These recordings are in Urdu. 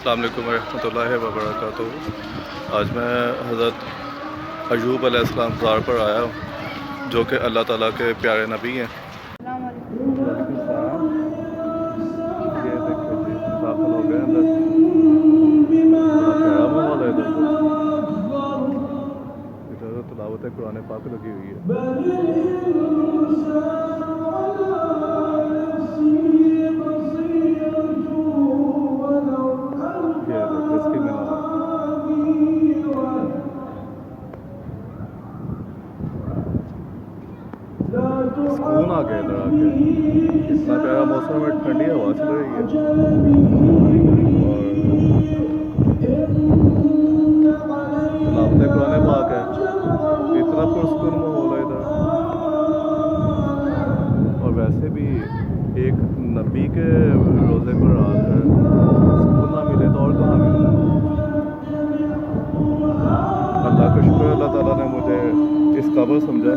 السلام علیکم ورحمۃ اللہ وبرکاتہ۔ آج میں حضرت ایوب علیہ السلام زار پر آیا ہوں جو کہ اللہ تعالیٰ کے پیارے نبی ہیں۔ السلام علیکم۔ وعلیکم السلام۔ یہ دیکھیں جی داخل ہو گئے اندر، بڑا پیارا ماحول ہے ادھر ادھر تلاوت قرآن پاک لگی ہوئی ہے۔ یہ دیکھیں اس کی مینار، سکون آ گیا ادھر آ کے، اتنا پیارا موسم ہے، ٹھنڈی ہوا چل رہی ہے اور تلاوت قرآن پاک ہے، اتنا پرسکون ماحول ہے ادھر۔ اور ویسے بھی ایک نبی کے روزے پر آ کر سکون نہ ملے تو اور کہاں ملنا ہے۔ اللہ کا شکر، اللہ تعالیٰ نے مجھے اس قابل سمجھا۔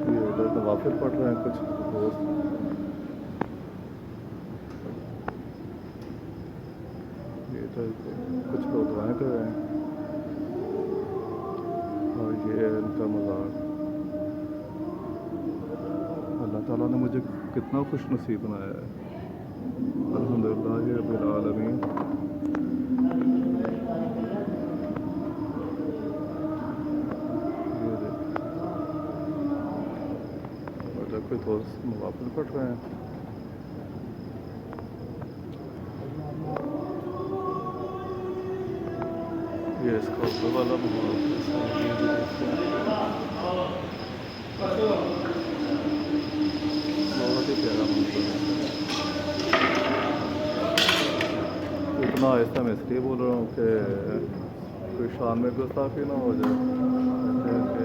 یہ ادھر نوافل پڑھ رہے ہیں کچھ دوست، یہ ادھر کچھ لوگ دعائیں کر رہے ہیں، اور یہ ہے ان کا مزار۔ اللہ تعالیٰ نے مجھے کتنا خوش نصیب بنایا ہے، الحمدللہ رب العالمین۔ یہ دیکھیں اور جب کوئی دوست نوافل پڑھ رہے ہیں۔ یہ اس کا اردو والا ماحول کیسا ہے، یہ بھی دیکھتے ہیں، بہت ہی پیارا منظر ہے۔ اتنا آہستہ میں اس لیے بول رہا ہوں کہ کوئی شان میں گستاخی نہ ہو جائے، کہ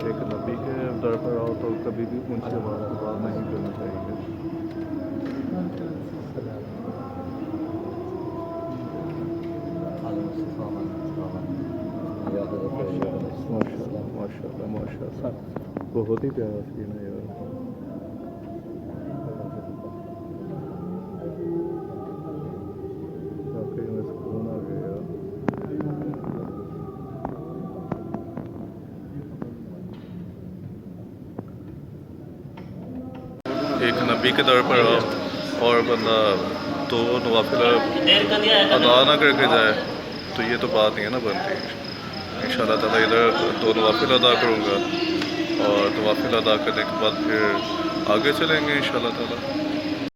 ایک نبی کے در پر آؤ تو کبھی بھی اونچی آواز میں بات نہیں کرنا چاہیے۔ ماشاء اللہ ماشاء اللہ، بہت ہی پیارا سین ہے یار۔ واقعی میں سکون آ گیا یار۔ ایک نبی کے در پر آؤ اور بندہ دو نوافل ادا نہ کر کے جائے تو یہ تو بات نہیں ہے نا بنتی۔ انشاءاللہ تعالیٰ ادھر دو نوافل ادا کروں گا، اور نوافل ادا کرنے کے بعد پھر آگے چلیں گے انشاءاللہ تعالیٰ۔